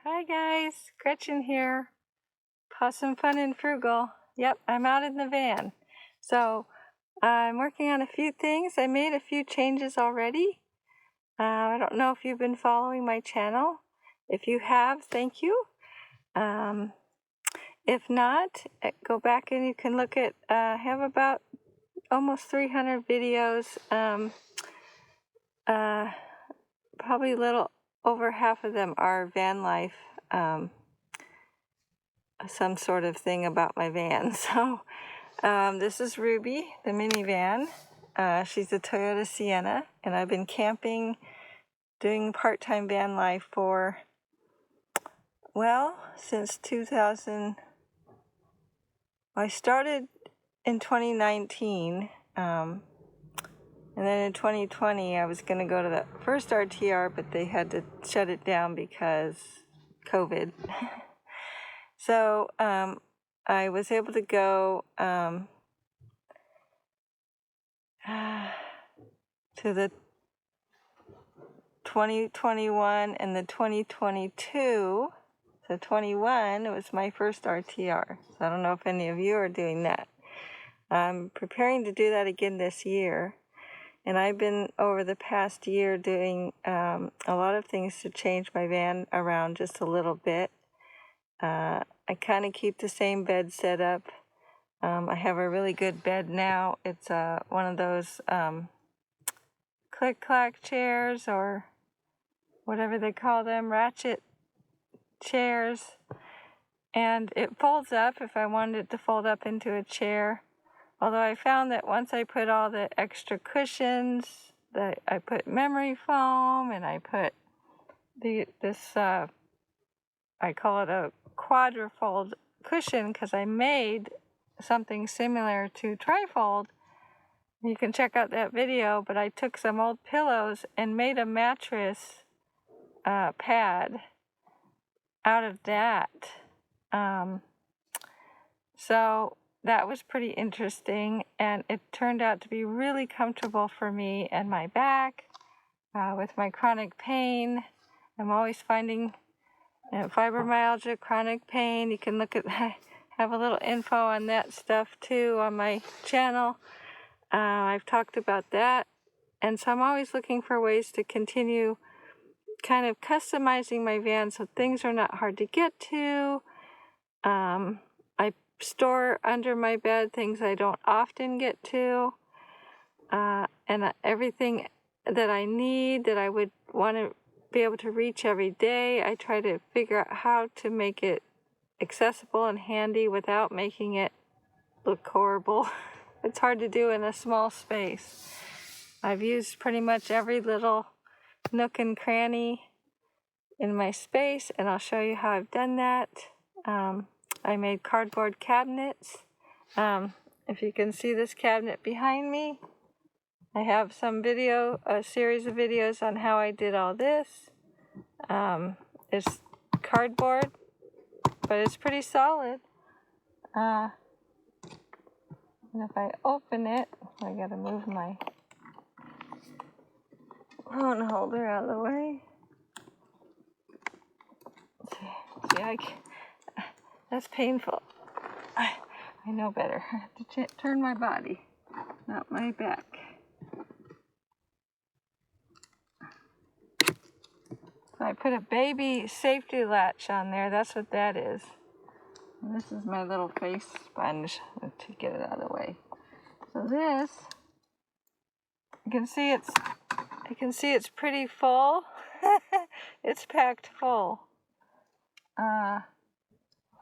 Hi guys, Gretchen here. Possum Fun and Frugal. Yep, I'm out in the van. So I'm working on a few things. I made a few changes already. I don't know if you've been following my channel. If you have, thank you. If not, go back and you can look at, I have about almost 300 videos. Probably a little over half of them are van life. Some sort of thing about my van. So this is Ruby, the minivan. She's a Toyota Sienna, and I've been camping, doing part-time van life for, well, since 2000. I started in 2019, and then in 2020 I was going to go to the first RTR, but they had to shut it down because COVID. So I was able to go to the 2021 and the 2022. So 21, it was my first RTR. So I don't know if any of you are doing that. I'm preparing to do that again this year. And I've been, over the past year, doing a lot of things to change my van around just a little bit. I kind of keep the same bed set up. I have a really good bed now. It's one of those click-clack chairs, or whatever they call them, ratchet chairs. And it folds up if I wanted it to fold up into a chair. Although I found that once I put all the extra cushions, that I put memory foam, and I put this, I call it a quadrifold cushion, because I made something similar to trifold. You can check out that video, but I took some old pillows and made a mattress pad out of that. So that was pretty interesting, and it turned out to be really comfortable for me and my back with my chronic pain. I'm always finding fibromyalgia, chronic pain. You can look at, I have a little info on that stuff too on my channel. I've talked about that. And so I'm always looking for ways to continue kind of customizing my van so things are not hard to get to. I store under my bed things I don't often get to. And everything that I need, that I would want to be able to reach every day, I try to figure out how to make it accessible and handy without making it look horrible. It's hard to do in a small space. I've used pretty much every little nook and cranny in my space, and I'll show you how I've done that. I made cardboard cabinets. If you can see this cabinet behind me, I have a series of videos on how I did all this. It's cardboard, but it's pretty solid. And if I open it, I gotta move my phone holder out of the way. See, that's painful. I know better. I have to turn my body, not my back. So I put a baby safety latch on there. That's what that is. And this is my little face sponge to get it out of the way. So this, you can see it's pretty full. It's packed full.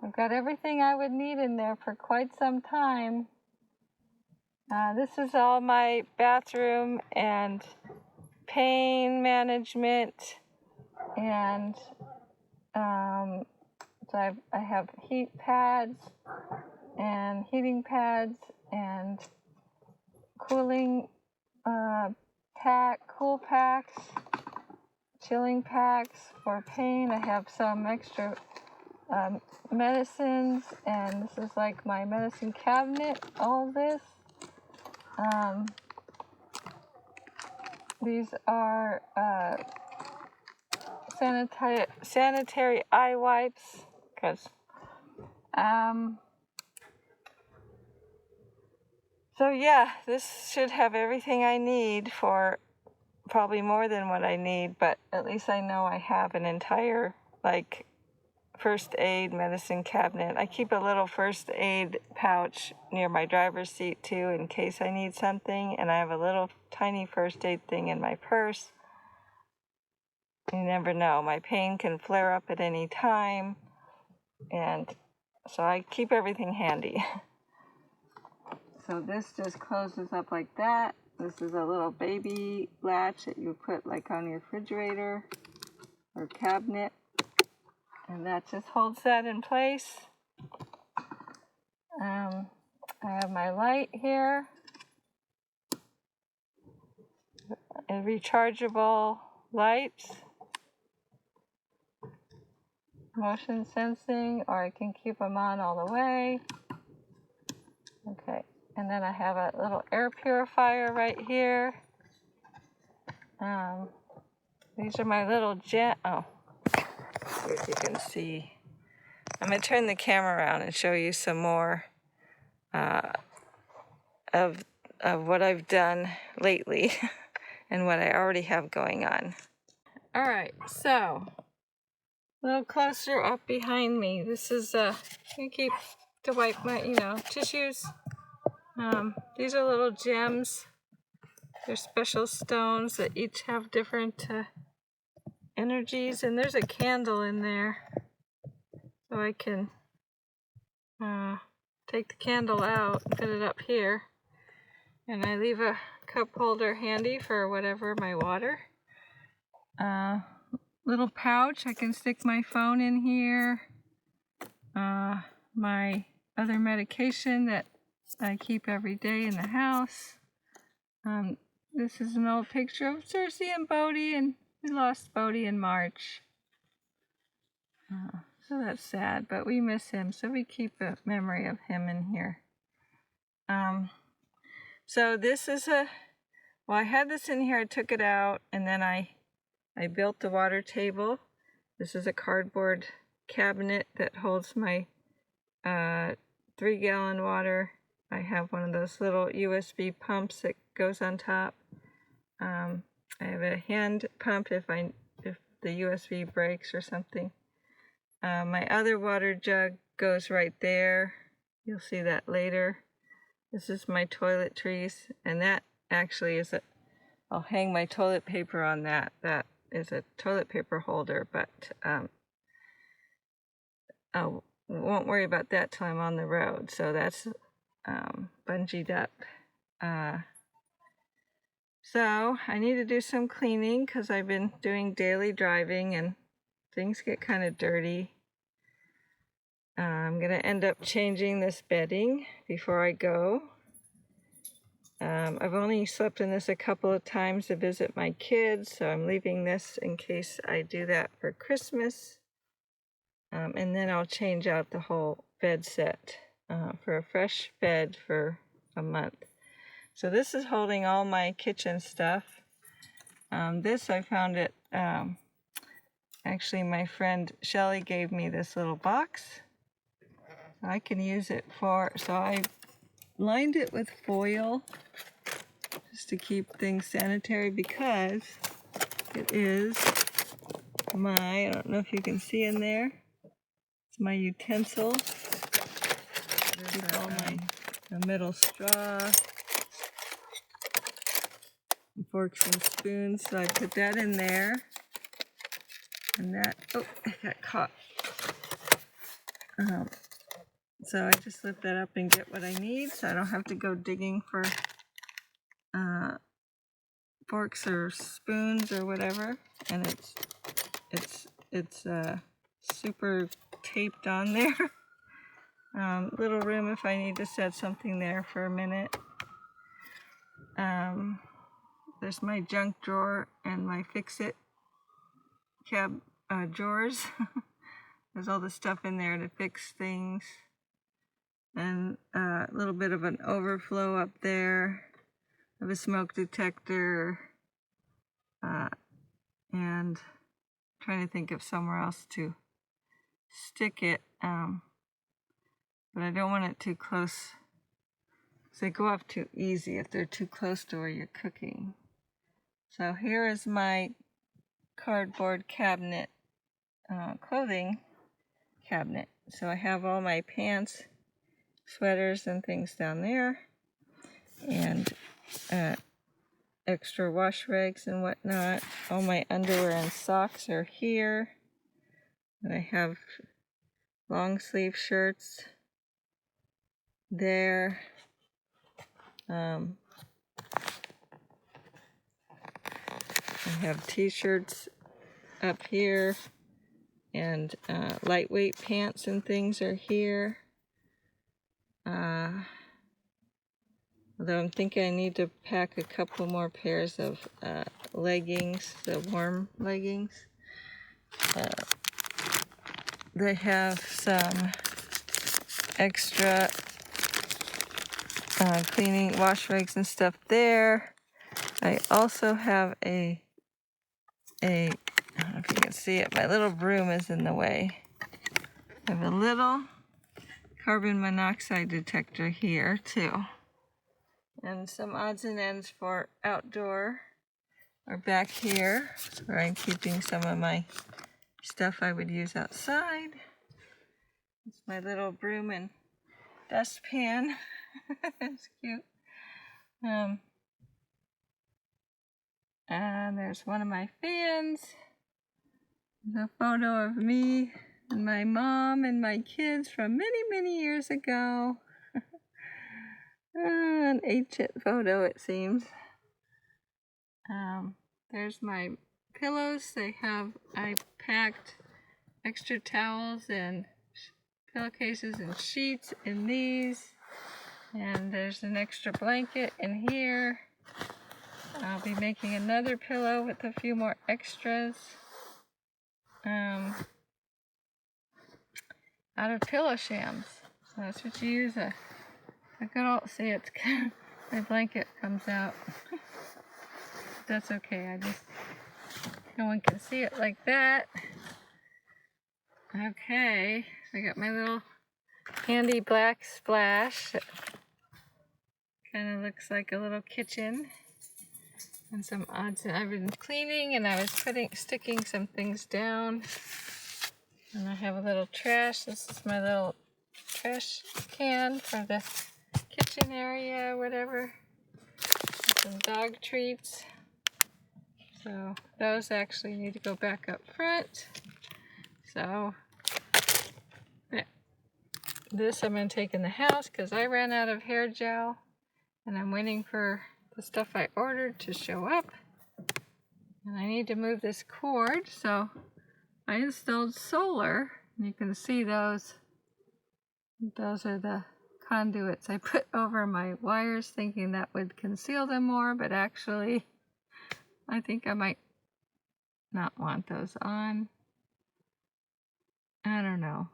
I've got everything I would need in there for quite some time. This is all my bathroom and pain management, and so I have heat pads and heating pads and cooling cool packs, chilling packs for pain. I have some extra medicines, and this is like my medicine cabinet, all this. These are sanitary eye wipes, because so yeah, this should have everything I need for probably more than what I need, but at least I know I have an entire, like, first aid medicine cabinet. I keep a little first aid pouch near my driver's seat too in case I need something, and I have a little tiny first aid thing in my purse. You never know, my pain can flare up at any time, and so I keep everything handy. So this just closes up like that. This is a little baby latch that you put like on your refrigerator or cabinet, and that just holds that in place. I have my light here, a rechargeable light, motion sensing, or I can keep them on all the way. Okay, and then I have a little air purifier right here. These are my little oh, if you can see. I'm going to turn the camera around and show you some more of what I've done lately and what I already have going on. All right, so a little closer up behind me. This is I keep to wipe my, tissues. These are little gems. They're special stones that each have different energies, and there's a candle in there, so I can take the candle out and put it up here, and I leave a cup holder handy for whatever, my water. Little pouch, I can stick my phone in here, my other medication that I keep every day in the house. This is an old picture of Cersei and Bodhi, and we lost Bodhi in March. So that's sad, but we miss him, so we keep a memory of him in here. So this is I had this in here, I took it out, and then I built the water table. This is a cardboard cabinet that holds my 3-gallon water. I have one of those little USB pumps that goes on top. I have a hand pump if the USB breaks or something. My other water jug goes right there. You'll see that later. This is my toiletries, and that actually is I'll hang my toilet paper on that. That is a toilet paper holder, but I won't worry about that till I'm on the road. So that's bungeed up. So I need to do some cleaning because I've been doing daily driving and things get kind of dirty. I'm going to end up changing this bedding before I go. I've only slept in this a couple of times to visit my kids, so I'm leaving this in case I do that for Christmas. And then I'll change out the whole bed set for a fresh bed for a month. So this is holding all my kitchen stuff. This I found it, actually my friend Shelly gave me this little box. I can use it so I lined it with foil just to keep things sanitary because it is I don't know if you can see in there, it's my utensils. Keep all my metal straw, forks and spoons, so I put that in there, and that, I got caught. So I just lift that up and get what I need, so I don't have to go digging for forks or spoons or whatever, and it's super taped on there. Little room if I need to set something there for a minute. There's my junk drawer and my fix-it drawers. There's all the stuff in there to fix things. And a little bit of an overflow up there. I have a smoke detector. And trying to think of somewhere else to stick it, but I don't want it too close. So they go off too easy if they're too close to where you're cooking. So here is my cardboard cabinet, clothing cabinet. So I have all my pants, sweaters, and things down there, and extra wash rags and whatnot. All my underwear and socks are here. And I have long sleeve shirts there. I have t-shirts up here, and lightweight pants and things are here. Although I'm thinking I need to pack a couple more pairs of leggings, the warm leggings. They have some extra cleaning wash rags and stuff there. I also have I don't know if you can see it, my little broom is in the way. I have a little carbon monoxide detector here too. And some odds and ends for outdoor are back here, where I'm keeping some of my stuff I would use outside. It's my little broom and dustpan. It's cute. And there's one of my fans. There's a photo of me and my mom and my kids from many, many years ago. An ancient photo, it seems. There's my pillows. I packed extra towels and pillowcases and sheets in these. And there's an extra blanket in here. I'll be making another pillow with a few more extras. Out of pillow shams. So that's what you use. A good old, see, it's kind of, my blanket comes out. That's okay. No one can see it like that. Okay, I got my little handy black splash. Kind of looks like a little kitchen. And some odds. I've been cleaning, and I was sticking some things down. And I have a little trash. This is my little trash can for the kitchen area, whatever. Some dog treats. So those actually need to go back up front. So yeah. This I'm going to take in the house because I ran out of hair gel. And I'm waiting for the stuff I ordered to show up. And I need to move this cord, so I installed solar. And you can see those. Those are the conduits I put over my wires, thinking that would conceal them more, but actually I think I might not want those on. I don't know.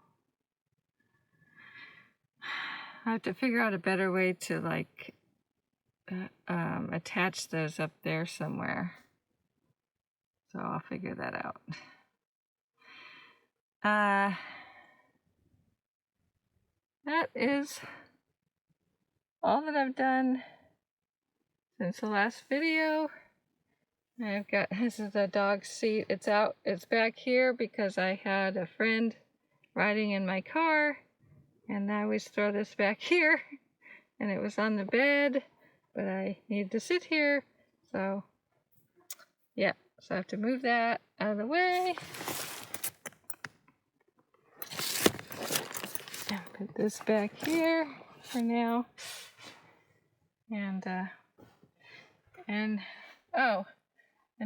I have to figure out a better way to attach those up there somewhere. So I'll figure that out. That is all that I've done since the last video. This is the dog seat. It's back here because I had a friend riding in my car, and I always throw this back here, and it was on the bed, but I need to sit here, so yeah, so I have to move that out of the way. Put this back here for now. And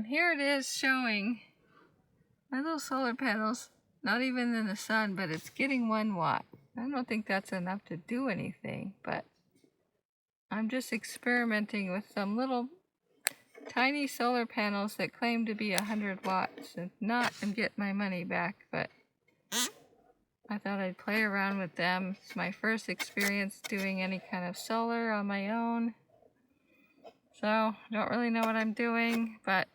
here it is showing my little solar panels, not even in the sun, but it's getting 1 watt. I don't think that's enough to do anything, but I'm just experimenting with some little tiny solar panels that claim to be 100 watts and get my money back, but I thought I'd play around with them. It's my first experience doing any kind of solar on my own. So, I don't really know what I'm doing, but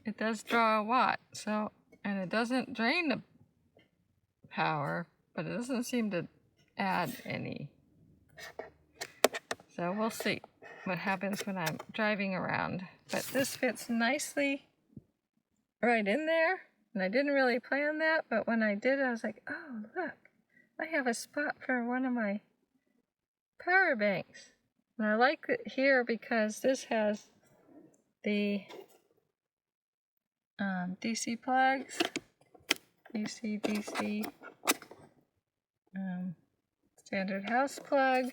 it does draw a watt. So, and it doesn't drain the power, but it doesn't seem to add any. So we'll see what happens when I'm driving around. But this fits nicely right in there, and I didn't really plan that, but when I did, I was like, oh, look, I have a spot for one of my power banks. And I like it here because this has the DC plugs, DC, standard house plug,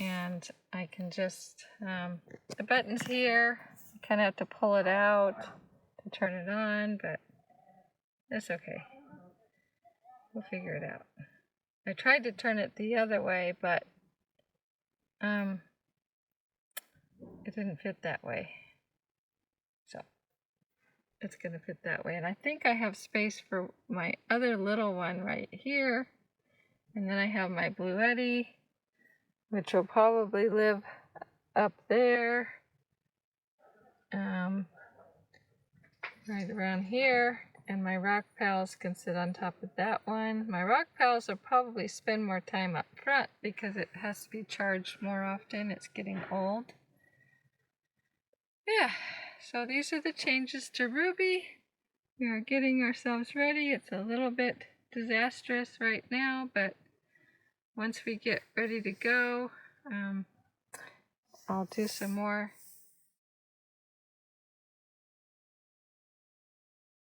and I can just, the button's here, you kind of have to pull it out to turn it on, but that's okay. We'll figure it out. I tried to turn it the other way, but it didn't fit that way. So it's going to fit that way. And I think I have space for my other little one right here. And then I have my Blue Eddy, which will probably live up there, right around here. And my rock pals can sit on top of that one. My rock pals will probably spend more time up front because it has to be charged more often. It's getting old. Yeah, so these are the changes to Ruby. We are getting ourselves ready. It's a little bit disastrous right now, but once we get ready to go, I'll do some more